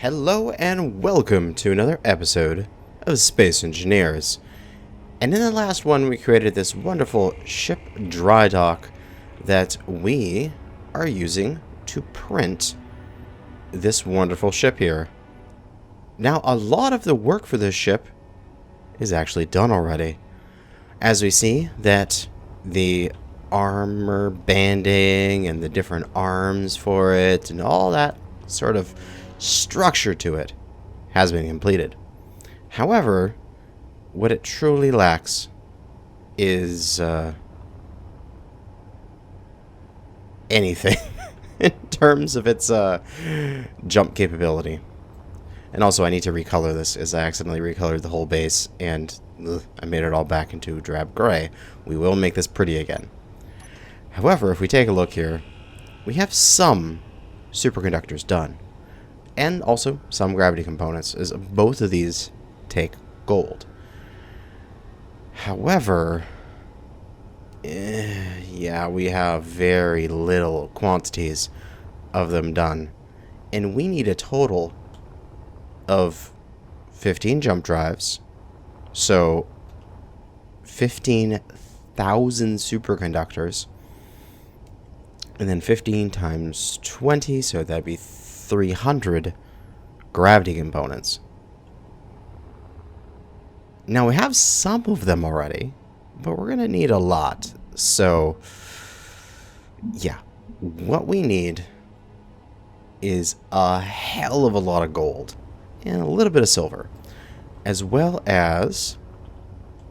Hello and welcome to another episode of Space Engineers. And in the last one we created this wonderful ship dry dock that we are using to print this wonderful ship here. Now a lot of the work for this ship is actually done already. As we see that the armor banding and the different arms for it and all that sort of structure to it has been completed. However, what it truly lacks is anything in terms of its jump capability. And also I need to recolor this, as I accidentally recolored the whole base and I made it all back into drab gray. We will make this pretty again. However, if we take a look here, we have some superconductors done. And also some gravity components, as both of these take gold. However, yeah, we have very little quantities of them done. And we need a total of 15 jump drives. So 15,000 superconductors. And then 15 times 20, so that'd be 300 gravity components. Now we have some of them already, but we're gonna need a lot. So yeah, what we need is a hell of a lot of gold and a little bit of silver, as well as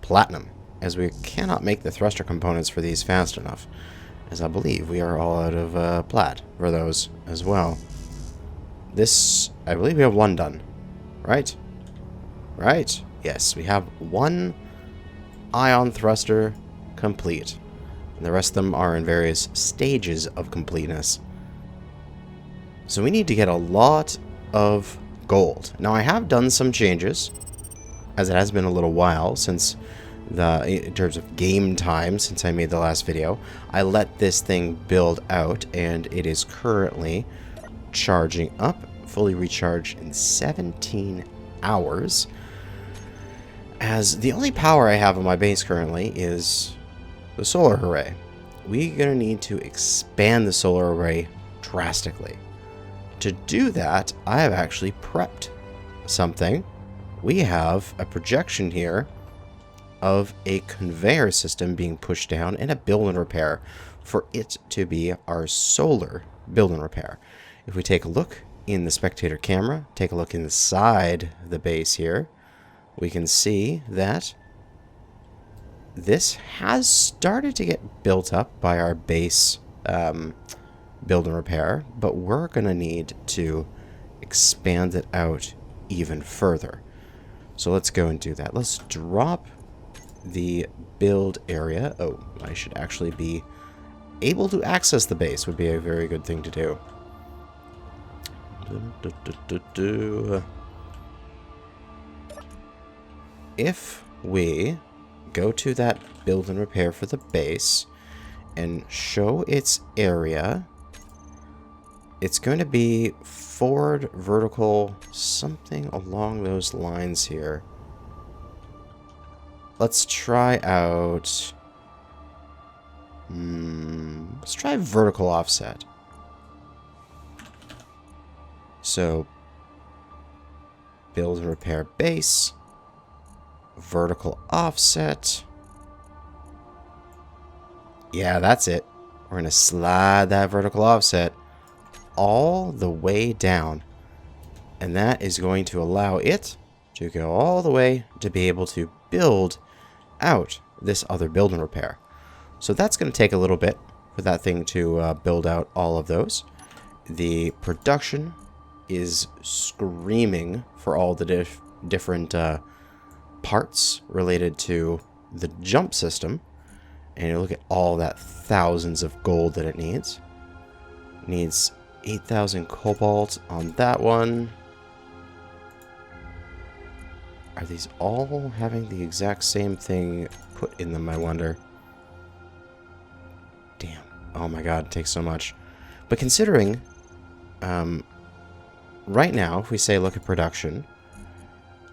platinum, as we cannot make the thruster components for these fast enough, as I believe we are all out of plat for those as well. This, I believe we have one done, right? Right? Yes, we have one ion thruster complete. And the rest of them are in various stages of completeness. So we need to get a lot of gold. Now I have done some changes, as it has been a little while since in terms of game time since I made the last video. I let this thing build out and it is currently charging up, fully recharged in 17 hours, as the only power I have on my base currently is the solar array. We're going to need to expand the solar array drastically. To do that, I have actually prepped something. We have a projection here of a conveyor system being pushed down and a build and repair for it to be our solar build and repair. If we take a look in the spectator camera, take a look inside the base here, we can see that this has started to get built up by our base build and repair, but we're going to need to expand it out even further. So let's go and do that. Let's drop the build area. Oh, I should actually be able to access the base, would be a very good thing to do. If we go to that build and repair for the base and show its area, it's going to be forward vertical, something along those lines here. Let's try out let's try vertical offset. So build and repair base, vertical offset. Yeah, that's it. We're going to slide that vertical offset all the way down. And that is going to allow it to go all the way to be able to build out this other build and repair. So that's going to take a little bit for that thing to build out all of those. The production is screaming for all the different parts related to the jump system. And you look at all that thousands of gold that it needs. It needs 8,000 cobalt on that one. Are these all having the exact same thing put in them, I wonder? Damn. Oh my god, it takes so much. But considering right now, if we say look at production,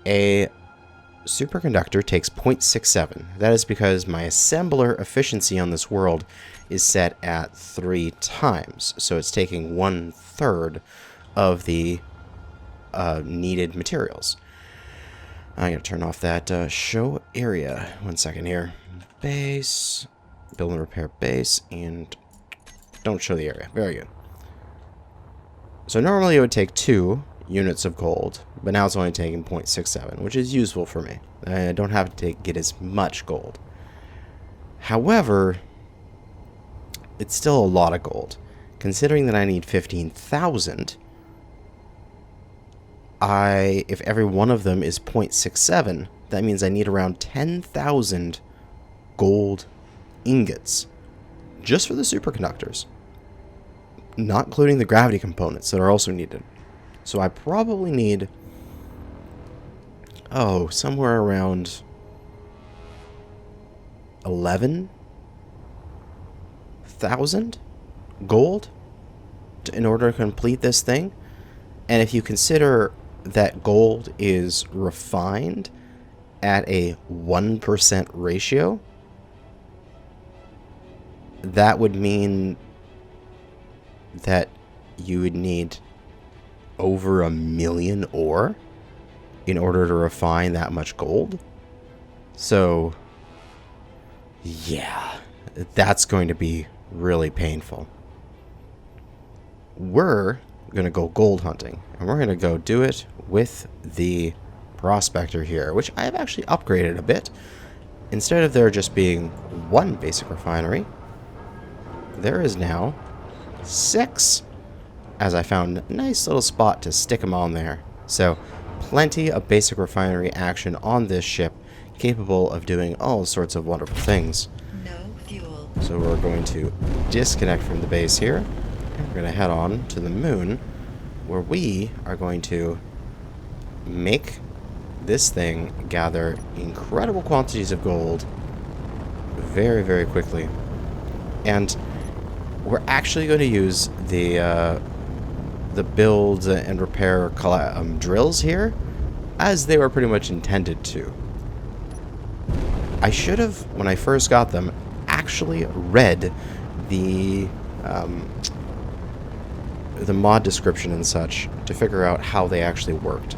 a superconductor takes 0.67. That is because my assembler efficiency on this world is set at 3 times. So it's taking 1/3 of the needed materials. I'm going to turn off that show area. 1 second here. Base, build and repair base, and don't show the area. Very good. So normally it would take 2 units of gold, but now it's only taking 0.67, which is useful for me. I don't have to get as much gold. However, it's still a lot of gold. Considering that I need 15,000, if every one of them is 0.67, that means I need around 10,000 gold ingots just for the superconductors, not including the gravity components that are also needed. So I probably need, somewhere around 11,000 gold in order to complete this thing. And if you consider that gold is refined at a 1% ratio, that would mean that you would need over 1 million ore in order to refine that much gold. So, yeah, that's going to be really painful. We're going to go gold hunting, and we're going to go do it with the prospector here, which I've actually upgraded a bit. Instead of there just being 1 basic refinery, there is now 6, as I found a nice little spot to stick them on there. So plenty of basic refinery action on this ship, capable of doing all sorts of wonderful things. No fuel. So we're going to disconnect from the base here, and we're going to head on to the moon, where we are going to make this thing gather incredible quantities of gold very, very quickly. And we're actually going to use the build and repair drills here, as they were pretty much intended to. I should have, when I first got them, actually read the mod description and such to figure out how they actually worked.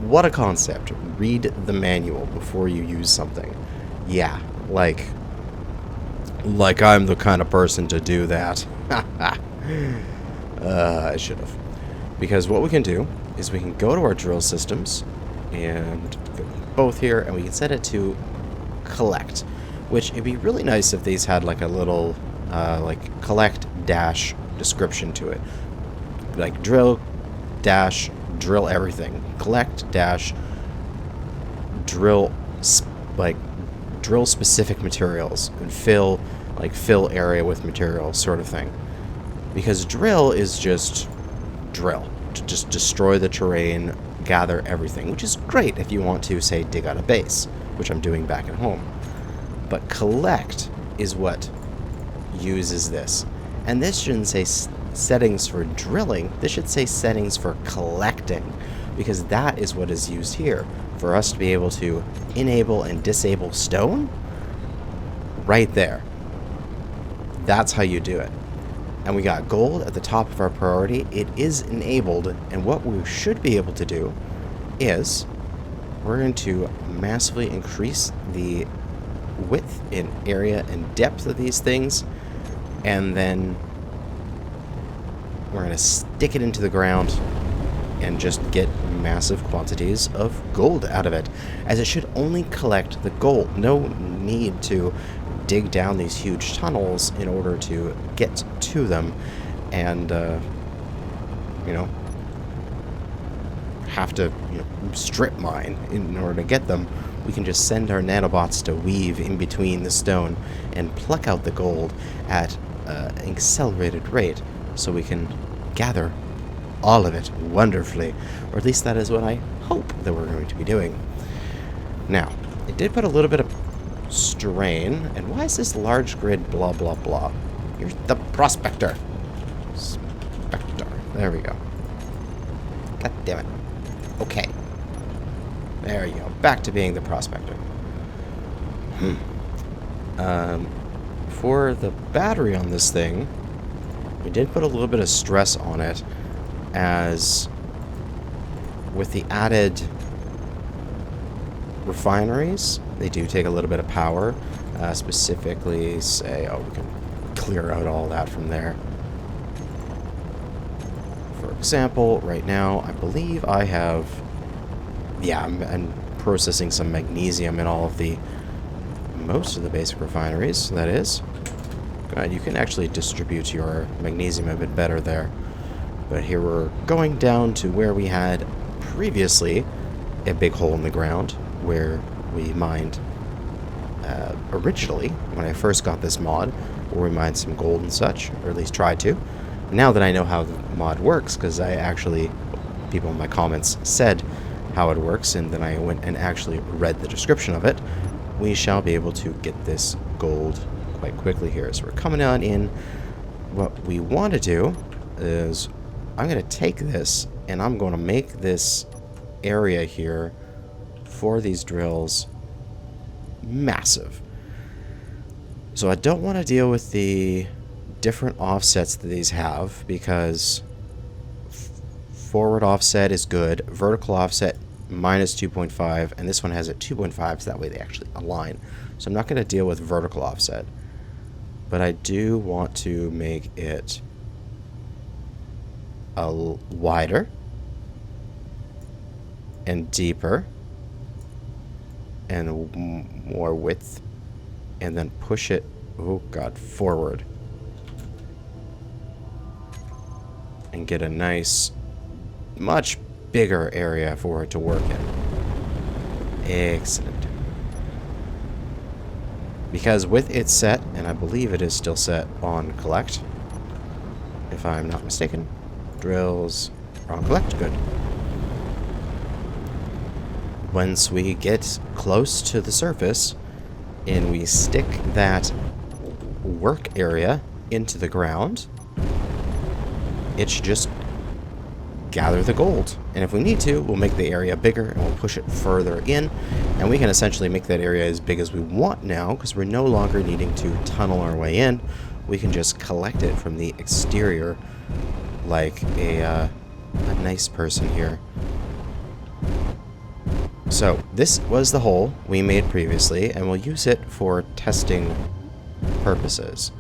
What a concept. Read the manual before you use something. Yeah, like I'm the kind of person to do that. I should have. Because what we can do is we can go to our drill systems and both here, and we can set it to collect, which it'd be really nice if these had like a little like collect dash description to it, like drill dash drill everything, collect dash drill drill specific materials, and fill area with materials, sort of thing. Because drill is just drill, to just destroy the terrain, gather everything, which is great if you want to, say, dig out a base, which I'm doing back at home. But collect is what uses this. And this shouldn't say settings for drilling, this should say settings for collecting, because that is what is used here, for us to be able to enable and disable stone. Right there. That's how you do it. And we got gold at the top of our priority. It is enabled, and what we should be able to do is we're going to massively increase the width and area and depth of these things, and then we're going to stick it into the ground and just get massive quantities of gold out of it, as it should only collect the gold. No need to dig down these huge tunnels in order to get to them and have to strip mine in order to get them. We can just send our nanobots to weave in between the stone and pluck out the gold at an accelerated rate, so we can gather all of it wonderfully, or at least that is what I hope that we're going to be doing. Now, it did put a little bit of strain, and why is this large grid blah blah blah? Here's the prospector. Spector. There we go. God damn it. Okay. There you go. Back to being the prospector. For the battery on this thing, we did put a little bit of stress on it, as with the added refineries, they do take a little bit of power. Specifically, say, oh, we can clear out all that from there. For example, right now, I believe I have, yeah, I'm processing some magnesium in all of the, most of the basic refineries, that is. Good, you can actually distribute your magnesium a bit better there. But here we're going down to where we had previously a big hole in the ground, where we mined originally, when I first got this mod, where we mined some gold and such, or at least tried to. Now that I know how the mod works, because I actually, people in my comments said how it works, and then I went and actually read the description of it, we shall be able to get this gold quite quickly here. So we're coming on in. What we want to do is, I'm going to take this, and I'm going to make this area here for these drills massive. So I don't want to deal with the different offsets that these have, because forward offset is good, vertical offset minus 2.5, and this one has a 2.5, so that way they actually align. So I'm not going to deal with vertical offset, but I do want to make it a wider and deeper and more width, and then push it, oh god, forward, and get a nice, much bigger area for it to work in. Excellent. Because with it set, and I believe it is still set on collect, if I'm not mistaken, drills are on collect, good. Once we get close to the surface and we stick that work area into the ground, it should just gather the gold. And if we need to, we'll make the area bigger and we'll push it further in, and we can essentially make that area as big as we want now, because we're no longer needing to tunnel our way in. We can just collect it from the exterior like a nice person here. So this was the hole we made previously, and we'll use it for testing purposes.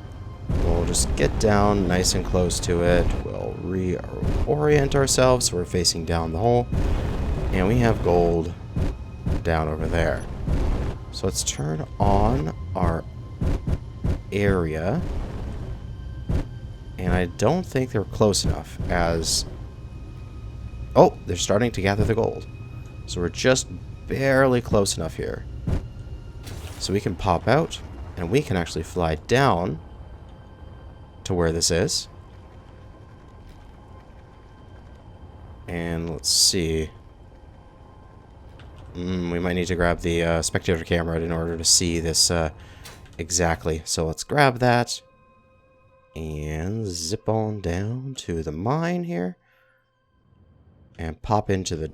We'll just get down nice and close to it. We'll reorient ourselves so we're facing down the hole, and we have gold down over there. So let's turn on our area, and I don't think they're close enough, as, oh, they're starting to gather the gold. So we're just barely close enough here. So we can pop out, and we can actually fly down to where this is. And let's see. We might need to grab the spectator camera in order to see this exactly. So let's grab that and zip on down to the mine here and pop into the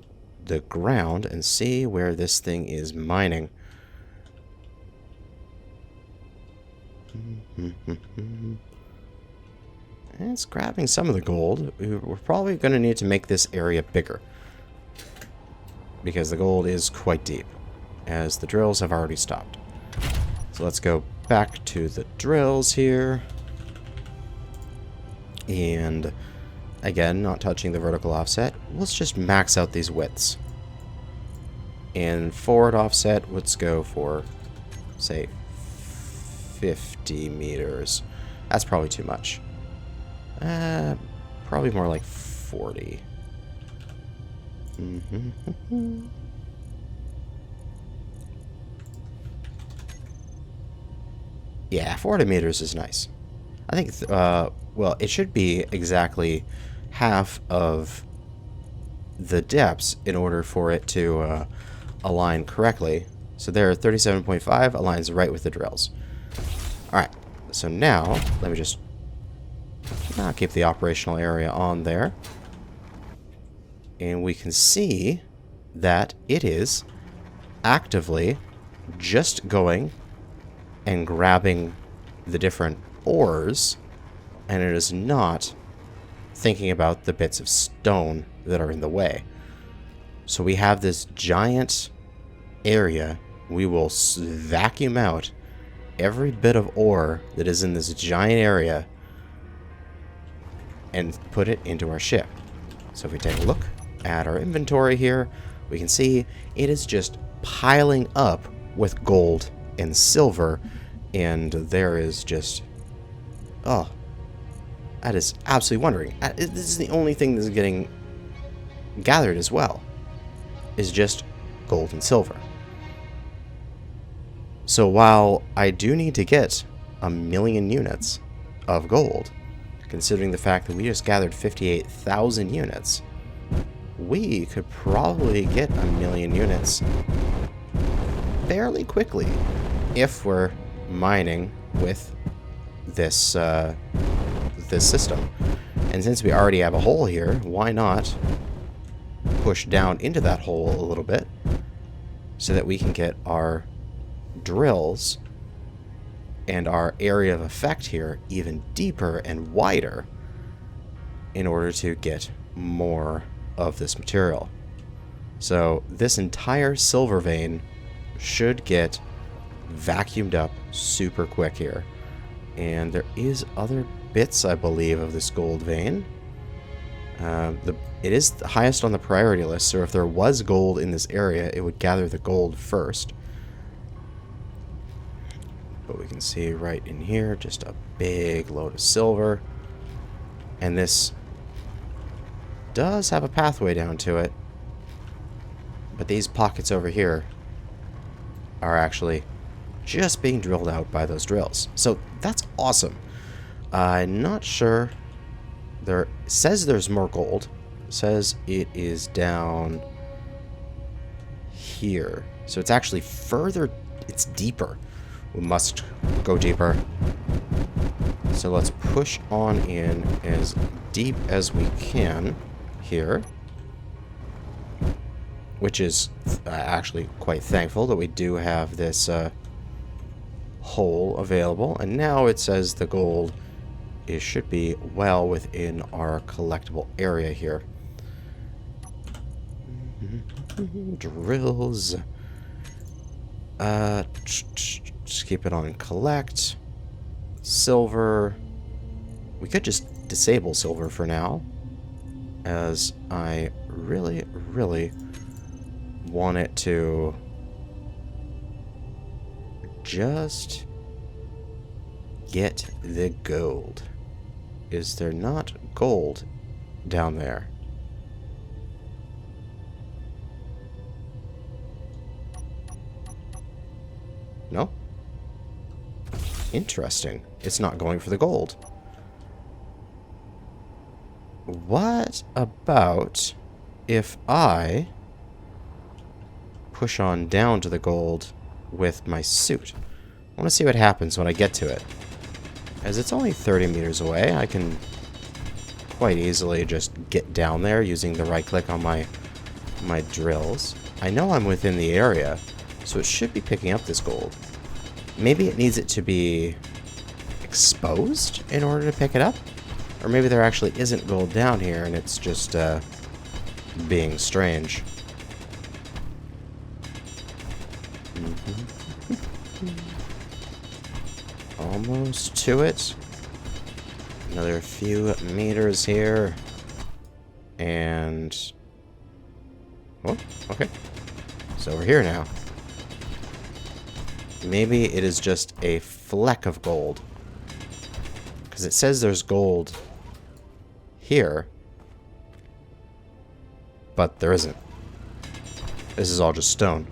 ground and see where this thing is mining. And it's grabbing some of the gold. We're probably going to need to make this area bigger, because the gold is quite deep, as the drills have already stopped. So let's go back to the drills here. And again, not touching the vertical offset, let's just max out these widths. And forward offset, let's go for, say, 50 meters. That's probably too much. Probably more like 40. Yeah, 40 meters is nice. I think, well, it should be exactly half of the depths in order for it to align correctly. So there, 37.5 aligns right with the drills. Alright, so now, let me just keep the operational area on there. And we can see that it is actively just going and grabbing the different ores, and it is not thinking about the bits of stone that are in the way. So we have this giant area. We will vacuum out every bit of ore that is in this giant area and put it into our ship. So if we take a look at our inventory here, we can see it is just piling up with gold and silver, and there is just, oh, that is absolutely wondering. This is the only thing that's getting gathered as well, is just gold and silver. So while I do need to get 1,000,000 units of gold, considering the fact that we just gathered 58,000 units, we could probably get 1,000,000 units fairly quickly if we're mining with this this system. And since we already have a hole here, why not push down into that hole a little bit so that we can get our drills and our area of effect here even deeper and wider in order to get more of this material. So this entire silver vein should get vacuumed up super quick here. And there is other bits, I believe, of this gold vein. It is the highest on the priority list, so if there was gold in this area, it would gather the gold first. But we can see right in here, just a big load of silver. And this does have a pathway down to it. But these pockets over here are actually just being drilled out by those drills. So that's awesome. I'm not sure. There says there's more gold. It says it is down here. So it's actually further, it's deeper. We must go deeper. So let's push on in as deep as we can here. Which is actually quite thankful that we do have this hole available. And now it says the gold should be well within our collectible area here. Drills. Just keep it on collect. Silver. We could just disable silver for now, as I really, really want it to just get the gold. Is there not gold down there? No? Interesting. It's not going for the gold. What about if I push on down to the gold with my suit? I want to see what happens when I get to it. As it's only 30 meters away, I can quite easily just get down there using the right click on my drills. I know I'm within the area, so it should be picking up this gold. Maybe it needs it to be exposed in order to pick it up? Or maybe there actually isn't gold down here and it's just being strange. Almost to it. Another few meters here. And... oh, okay. So we're here now. Maybe it is just a fleck of gold. Because it says there's gold here. But there isn't. This is all just stone.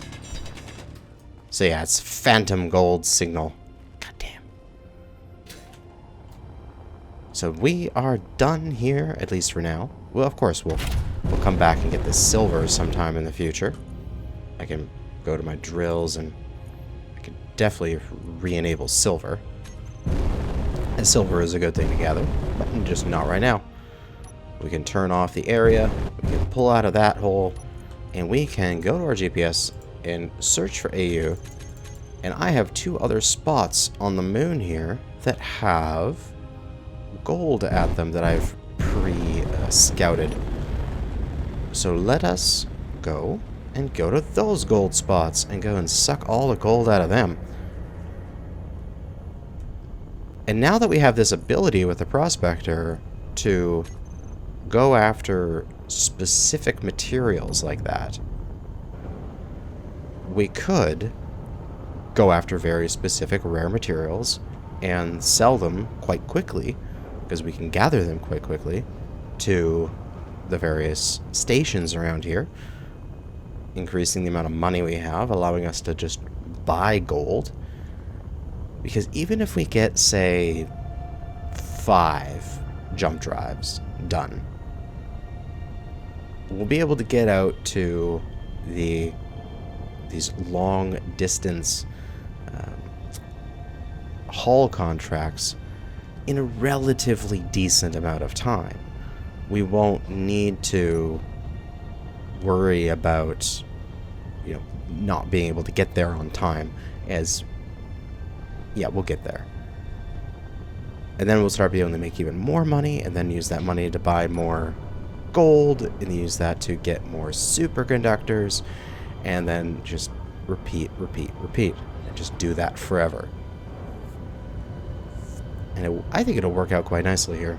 So yeah, it's phantom gold signal. Goddamn. So we are done here, at least for now. Well, of course, we'll come back and get this silver sometime in the future. I can go to my drills and I can definitely re-enable silver. And silver is a good thing to gather, but just not right now. We can turn off the area, we can pull out of that hole, and we can go to our GPS and search for AU. And I have 2 other spots on the moon here that have gold at them that I've pre-scouted. So let us go to those gold spots and go and suck all the gold out of them. And now that we have this ability with the prospector to go after specific materials like that, we could go after very specific rare materials and sell them quite quickly, because we can gather them quite quickly, to the various stations around here, increasing the amount of money we have, allowing us to just buy gold. Because even if we get, say, 5 jump drives done, we'll be able to get out to these long distance haul contracts in a relatively decent amount of time. We won't need to worry about, not being able to get there on time, as, yeah, we'll get there. And then we'll start being able to make even more money, and then use that money to buy more gold, and use that to get more superconductors, and then just repeat, and just do that forever. And I think it'll work out quite nicely here.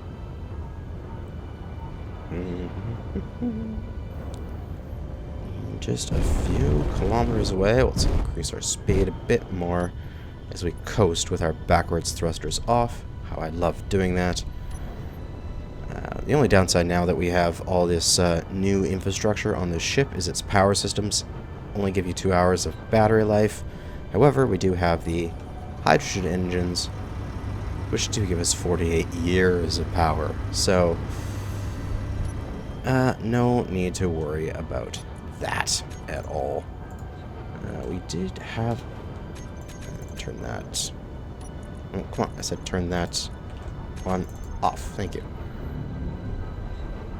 Just a few kilometers away. Let's increase our speed a bit more as we coast with our backwards thrusters off. How I love doing that. The only downside now that we have all this new infrastructure on this ship is its power systems only give you 2 hours of battery life. However, we do have the hydrogen engines, which do give us 48 years of power. So, no need to worry about that at all. We did have... turn that... oh, come on, I said turn that on off. Thank you.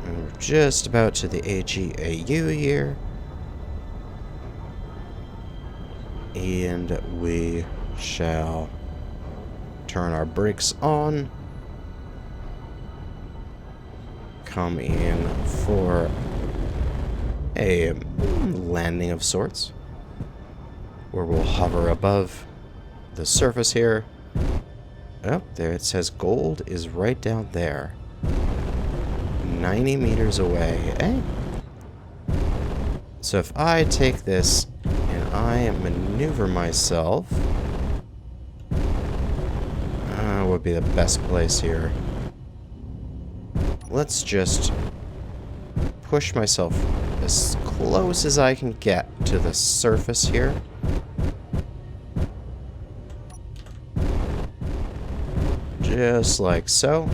And we're just about to the AGAU here. And we shall turn our brakes on. Come in for a landing of sorts, where we'll hover above the surface here. Oh, there it says gold is right down there. 90 meters away, eh? So if I take this and I maneuver myself, would be the best place here. Let's just push myself as close as I can get to the surface here. Just like so.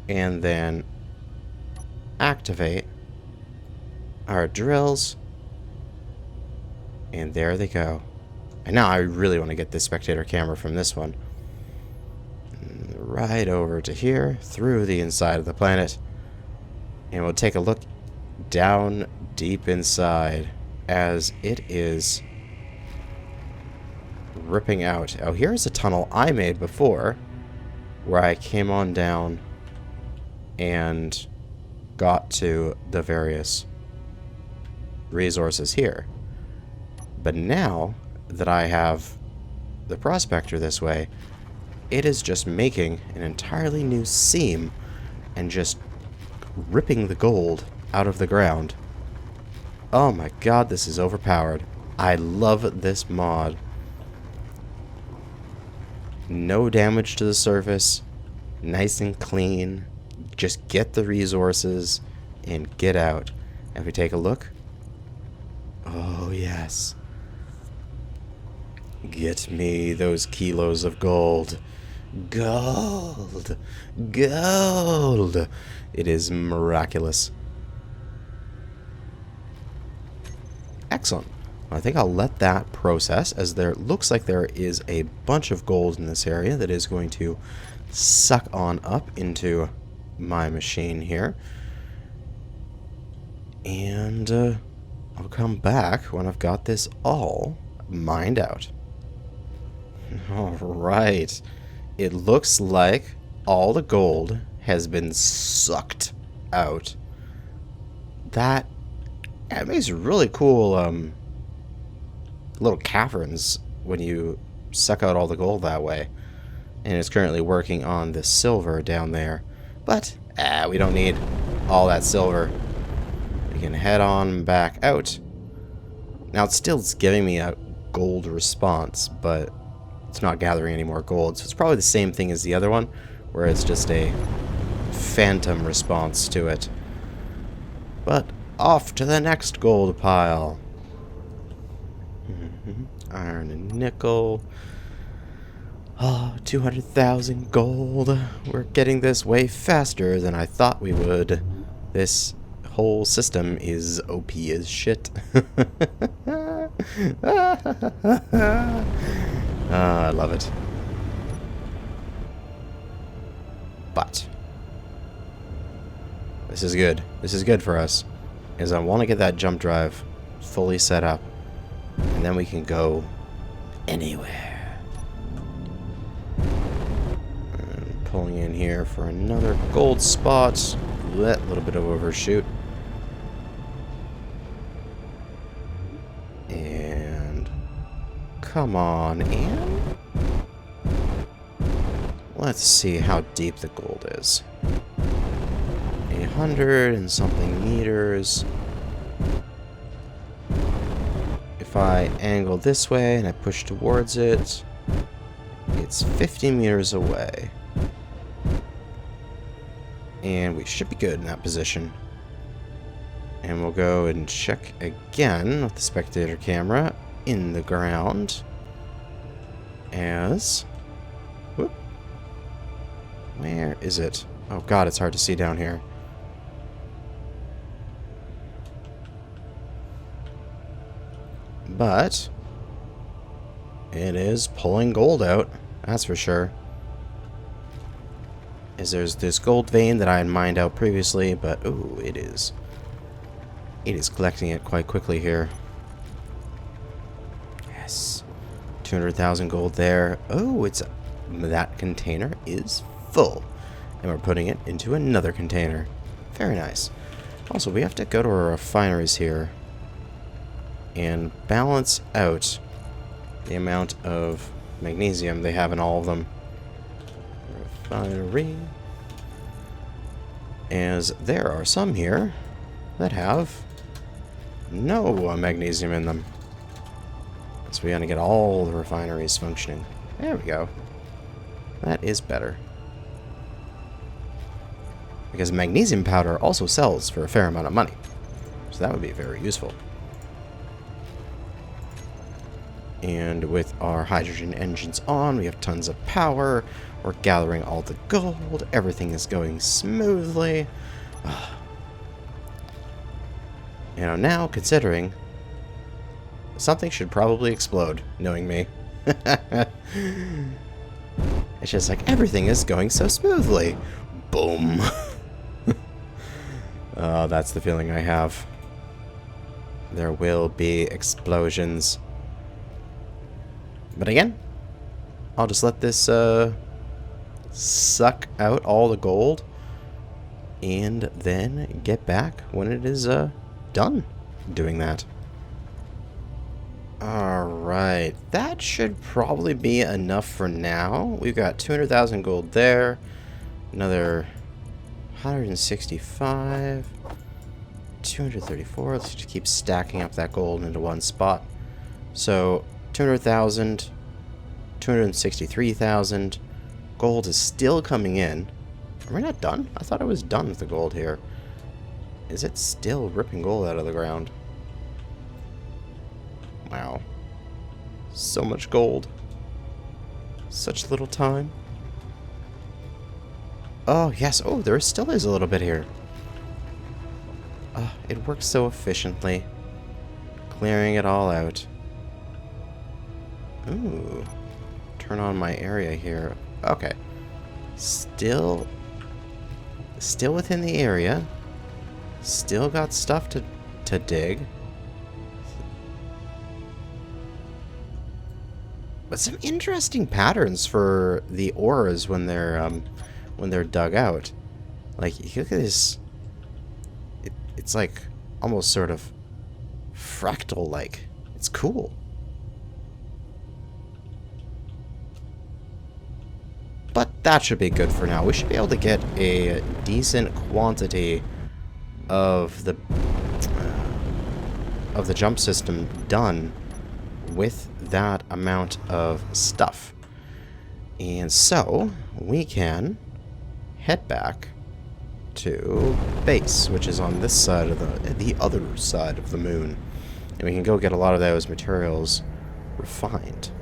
And then activate our drills. And there they go. And now I really want to get this spectator camera from this one. Right over to here, through the inside of the planet. And we'll take a look down deep inside as it is ripping out. Oh, here's a tunnel I made before, where I came on down and got to the various resources here. But now that I have the prospector this way, it is just making an entirely new seam and just ripping the gold out of the ground. Oh my god, this is overpowered. I love this mod. No damage to the surface, nice and clean. Just get the resources and get out. If we take a look, oh yes. Get me those kilos of gold. Gold! Gold! It is miraculous. Excellent. I think I'll let that process, as there looks like there is a bunch of gold in this area that is going to suck on up into my machine here. And I'll come back when I've got this all mined out. Alright. It looks like all the gold has been sucked out. That makes really cool little caverns when you suck out all the gold that way. And it's currently working on the silver down there. But we don't need all that silver. We can head on back out. Now it's still giving me a gold response, but it's not gathering any more gold. So it's probably the same thing as the other one, where it's just a phantom response to it. But off to the next gold pile. Iron and nickel. Oh, 200,000 gold. We're getting this way faster than I thought we would. This whole system is OP as shit. I love it. But this is good. This is good for us. Is I want to get that jump drive fully set up. And then we can go anywhere. And pulling in here for another gold spot. That little bit of overshoot. And come on in. Let's see how deep the gold is. 800 and something meters. If I angle this way and I push towards it, it's 50 meters away. And we should be good in that position. And we'll go and check again with the spectator camera in the ground. As... Whoop. Where is it? Oh god, it's hard to see down here. But it is pulling gold out, that's for sure. As there's this gold vein that I had mined out previously, but ooh, it is collecting it quite quickly here. Yes, 200,000 gold there. Oh, that container is full, and we're putting it into another container. Very nice. Also, we have to go to our refineries here and balance out the amount of magnesium they have in all of them. Refinery. As there are some here that have no magnesium in them. So we gotta get all the refineries functioning. There we go. That is better. Because magnesium powder also sells for a fair amount of money. So that would be very useful. And with our hydrogen engines on, we have tons of power. We're gathering all the gold. Everything is going smoothly. You know, now considering something should probably explode, knowing me. It's just like everything is going so smoothly. Boom. That's the feeling I have. There will be explosions. But again, I'll just let this suck out all the gold and then get back when it is done doing that. Alright, that should probably be enough for now. We've got 200,000 gold there, another 165, 234. Let's just keep stacking up that gold into one spot. So 200,000, 263,000. Gold is still coming in. Are we not done? I thought I was done with the gold here. Is it still ripping gold out of the ground? Wow. So much gold. Such little time. Oh, yes. Oh, there still is a little bit here. It works so efficiently. Clearing it all out. Ooh. Turn on my area here. Okay. Still within the area. Still got stuff to dig. But some interesting patterns for the ores when they're dug out. Like, you look at this. It's like almost sort of fractal-like. It's cool. But that should be good for now. We should be able to get a decent quantity of the jump system done with that amount of stuff. And so we can head back to base, which is on this side of the other side of the moon. And we can go get a lot of those materials refined.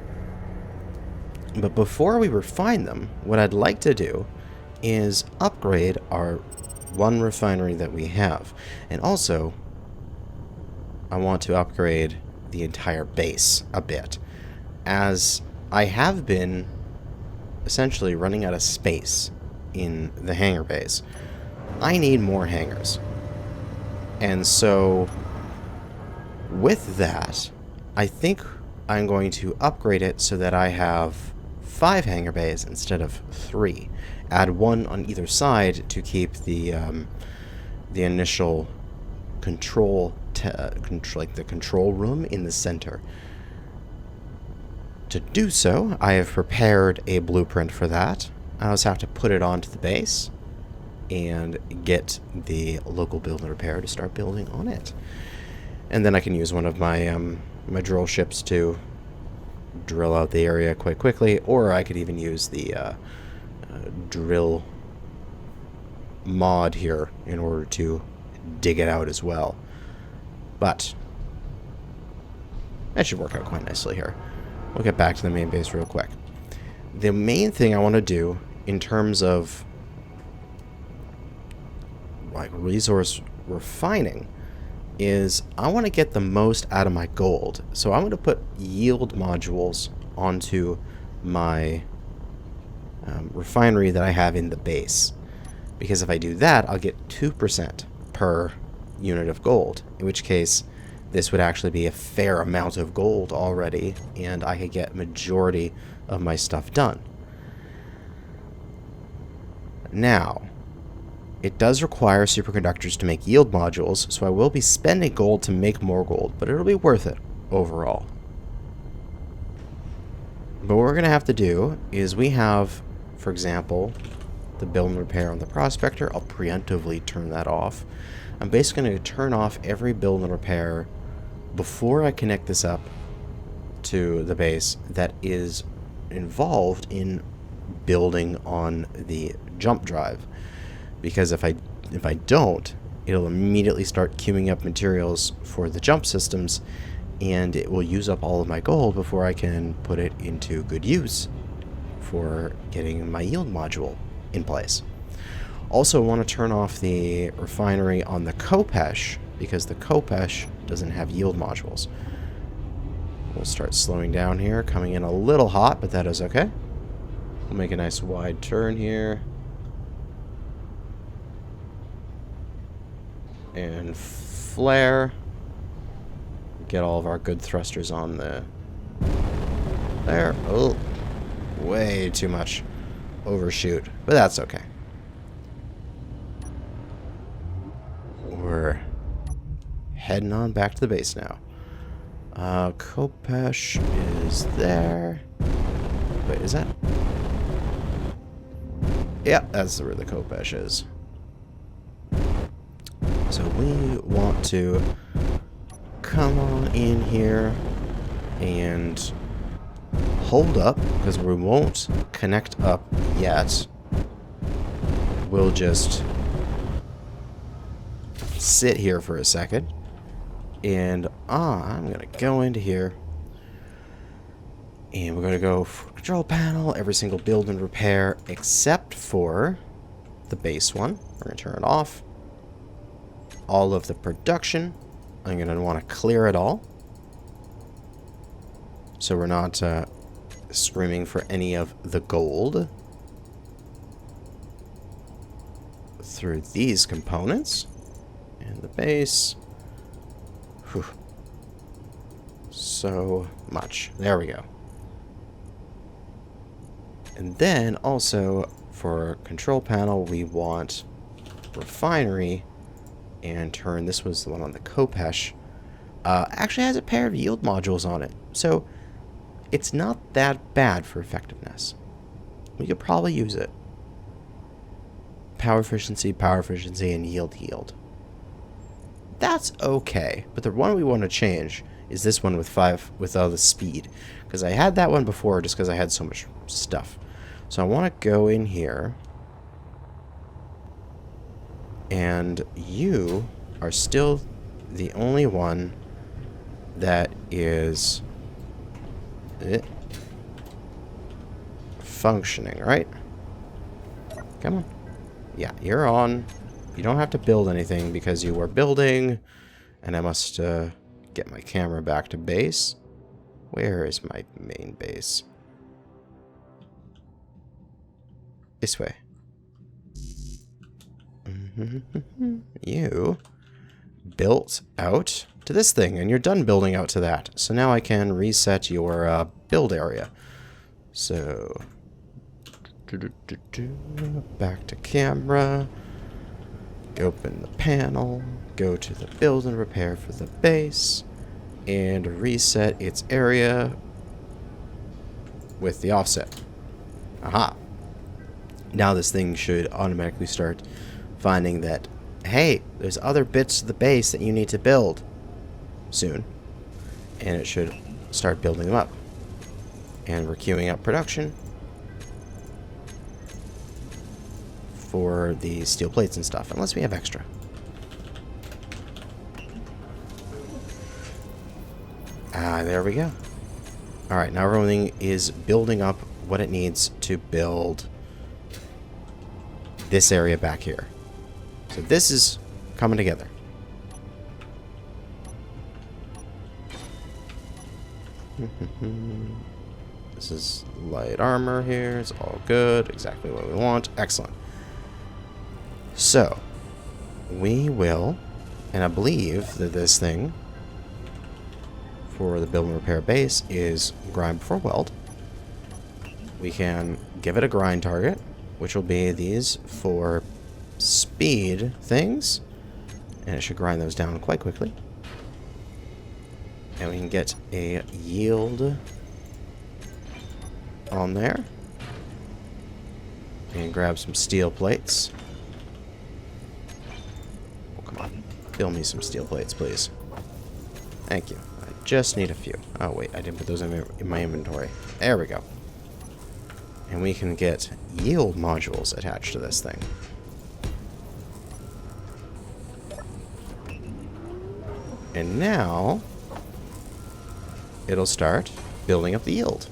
But before we refine them, what I'd like to do is upgrade our one refinery that we have. And also, I want to upgrade the entire base a bit, as I have been essentially running out of space in the hangar base. I need more hangars. And so, with that, I think I'm going to upgrade it so that I have 5 hangar bays instead of 3. Add 1 on either side to keep the initial like the control room in the center. To do so, I have prepared a blueprint for that. I also have to put it onto the base and get the local build and repair to start building on it. And then I can use one of my my drill ships to drill out the area quite quickly, or I could even use the drill mod here in order to dig it out as well. But that should work out quite nicely here. We'll get back to the main base real quick. The main thing I want to do in terms of like resource refining is I want to get the most out of my gold. So I'm going to put yield modules onto my refinery that I have in the base. Because if I do that, I'll get 2% per unit of gold. In which case, this would actually be a fair amount of gold already, and I could get majority of my stuff done. Now, it does require superconductors to make yield modules, so I will be spending gold to make more gold, but it'll be worth it overall. But what we're going to have to do is we have, for example, the build and repair on the prospector. I'll preemptively turn that off. I'm basically going to turn off every build and repair before I connect this up to the base that is involved in building on the jump drive. Because if I don't, it'll immediately start queuing up materials for the jump systems, and it will use up all of my gold before I can put it into good use for getting my yield module in place. Also, I want to turn off the refinery on the Kopesh, because the Kopesh doesn't have yield modules. We'll start slowing down here, coming in a little hot, but that is okay. We'll make a nice wide turn here. And flare. Get all of our good thrusters on the... There. Oh, way too much overshoot, but that's okay. We're heading on back to the base now. Kopesh is there. Wait, is that? Yep, that's where the Kopesh is. So we want to come on in here and hold up, because we won't connect up yet. We'll just sit here for a second, and I'm gonna go into here, and we're gonna go for control panel, every single build and repair except for the base one. We're gonna turn it off. All of the production, I'm gonna want to clear it all, so we're not screaming for any of the gold. through these components. And the base. Whew. So much. There we go. And then also for control panel, we want refinery, and turn, this was the one on the Kopesh, actually has a pair of yield modules on it. So it's not that bad for effectiveness. We could probably use it. Power efficiency, and yield. That's okay. But the one we want to change is this one with the speed. Because I had that one before just because I had so much stuff. So I want to go in here. And you are still the only one that is functioning, right? Come on. Yeah, you're on. You don't have to build anything because you were building. And I must get my camera back to base. Where is my main base? This way. You built out to this thing, and you're done building out to that. So now I can reset your build area. So, back to camera. Open the panel. Go to the build and repair for the base. And reset its area with the offset. Aha. Now this thing should automatically start finding that, hey, there's other bits of the base that you need to build soon. And it should start building them up. And we're queuing up production for the steel plates and stuff, unless we have extra. Ah, there we go. Alright, now everything is building up what it needs to build this area back here. So this is coming together. This is light armor here. It's all good. Exactly what we want. Excellent. So, we will, and I believe that this thing for the build and repair base is grind before weld. We can give it a grind target, which will be these 4 speed things, and it should grind those down quite quickly. And we can get a yield on there and grab some steel plates. Oh, come on, build me some steel plates, please. Thank you. I just need a few. Oh wait, I didn't put those in my inventory. There we go. And we can get yield modules attached to this thing. And now it'll start building up the yield.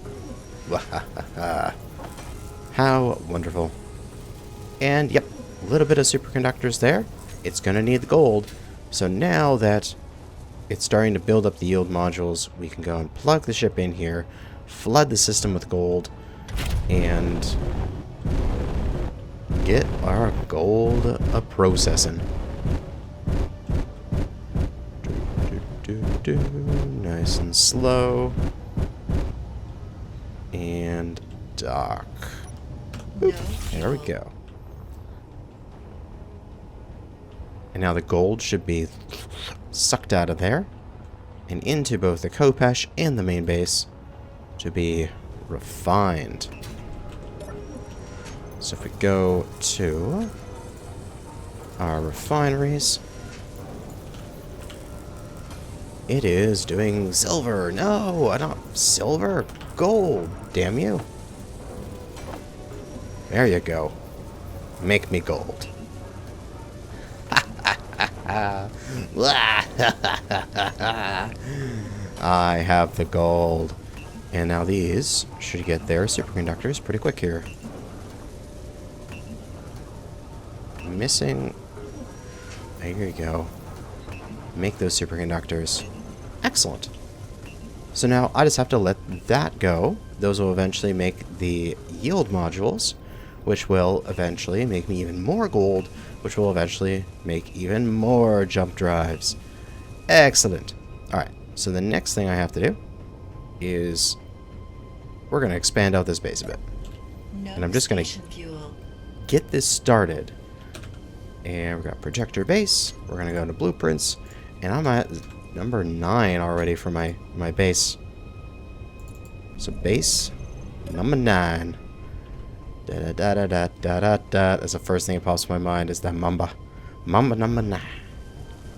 How wonderful. And yep, a little bit of superconductors there. It's going to need the gold. So now that it's starting to build up the yield modules, we can go and plug the ship in here, flood the system with gold, and get our gold a-processing. Nice and slow. And dock. Boop. There we go. And now the gold should be sucked out of there and into both the Kopesh and the main base to be refined. So if we go to our refineries, it is doing silver. No, I don't. Silver. Gold. Damn you. There you go. Make me gold. I have the gold. And now these should get their superconductors pretty quick here. Missing. There you go. Make those superconductors. Excellent. So now I just have to let that go. Those will eventually make the yield modules, which will eventually make me even more gold, which will eventually make even more jump drives. Excellent. Alright, so the next thing I have to do is we're going to expand out this base a bit. And I'm just going to get this started. And we've got projector base. We're going to go into blueprints. And I'm at number 9 already for my base. So base number 9. Da-da-da-da-da-da-da. That's the first thing that pops in my mind is that Mamba. Mamba number 9.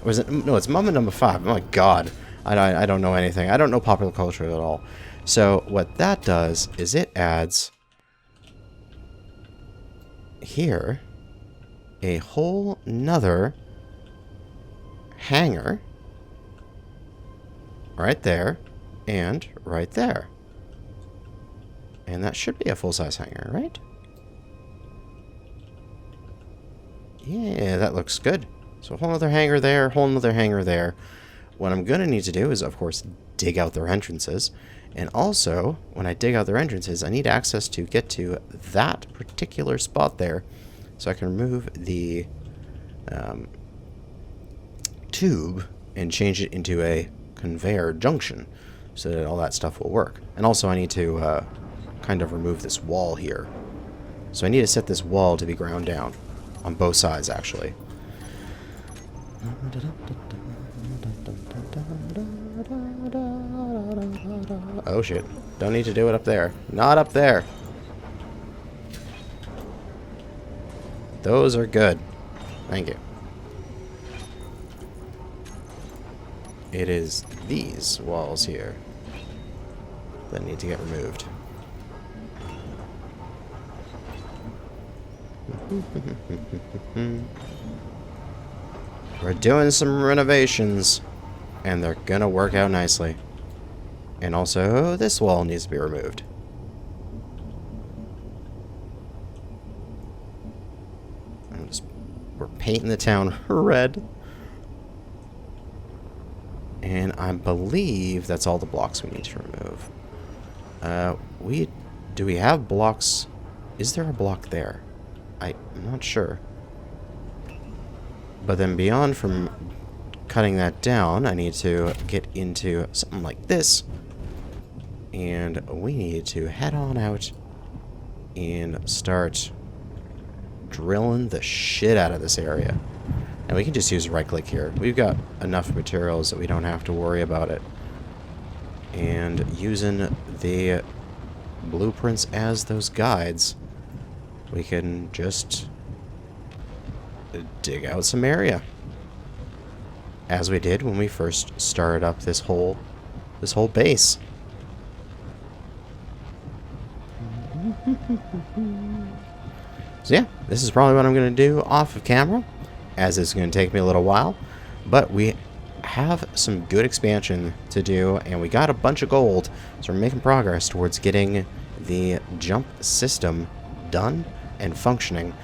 Or is it? No, it's Mamba number 5. Oh my god. I don't know anything. I don't know popular culture at all. So what that does is it adds here a whole nother hangar right there and right there. And that should be a full-size hangar, right? Yeah, that looks good. So a whole other hangar there, whole other hangar there. What I'm going to need to do is, of course, dig out their entrances. And also, when I dig out their entrances, I need access to get to that particular spot there. So I can remove the tube and change it into a conveyor junction so that all that stuff will work. And also I need to kind of remove this wall here. So I need to set this wall to be ground down on both sides, actually. Oh shit. Don't need to do it up there. Not up there. Those are good. Thank you. It is these walls here that need to get removed. We're doing some renovations, and they're gonna work out nicely. And also, this wall needs to be removed. We're painting the town red. And I believe that's all the blocks we need to remove. Do we have blocks? Is there a block there? I'm not sure. But then beyond from cutting that down, I need to get into something like this. And we need to head on out and start drilling the shit out of this area. And we can just use right click here. We've got enough materials that we don't have to worry about it. And using the blueprints as those guides, we can just dig out some area. As we did when we first started up this whole base. So yeah, this is probably what I'm going to do off of camera, as it's going to take me a little while. But we have some good expansion to do, and we got a bunch of gold, so we're making progress towards getting the jump system done and functioning.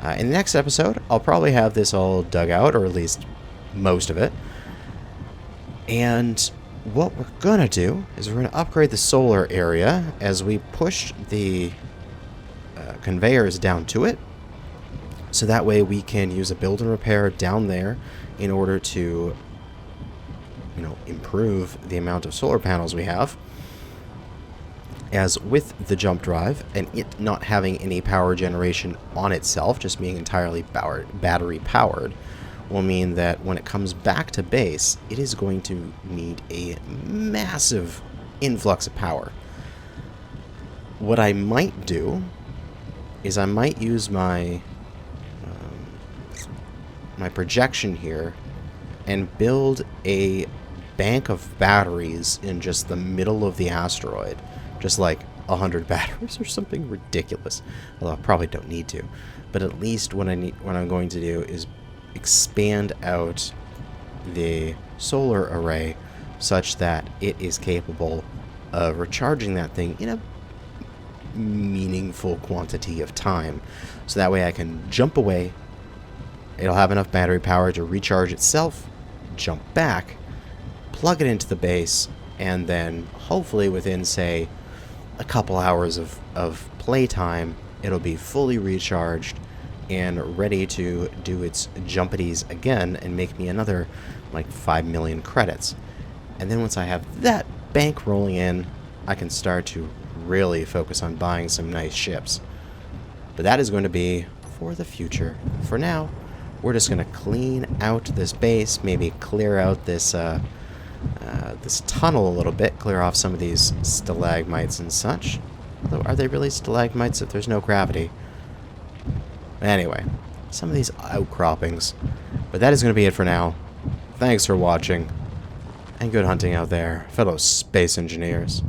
In the next episode, I'll probably have this all dug out, or at least most of it. And what we're going to do is we're going to upgrade the solar area as we push the conveyors down to it. So that way we can use a build and repair down there in order to, improve the amount of solar panels we have. As with the jump drive, and it not having any power generation on itself, just being entirely battery powered, will mean that when it comes back to base, it is going to need a massive influx of power. What I might do is I might use my my projection here and build a bank of batteries in just the middle of the asteroid. Just like 100 batteries or something ridiculous. Although I probably don't need to. But at least what I'm going to do is expand out the solar array such that it is capable of recharging that thing in a meaningful quantity of time. So that way I can jump away. It'll have enough battery power to recharge itself, jump back, plug it into the base, and then hopefully within, say, a couple hours of playtime, it'll be fully recharged and ready to do its jumpities again and make me another like 5 million credits. And then once I have that bank rolling in, I can start to really focus on buying some nice ships. But that is going to be for the future. For now, we're just going to clean out this base, maybe clear out this this tunnel a little bit, clear off some of these stalagmites and such. Although, are they really stalagmites if there's no gravity? Anyway, some of these outcroppings. But that is going to be it for now. Thanks for watching, and good hunting out there, fellow space engineers.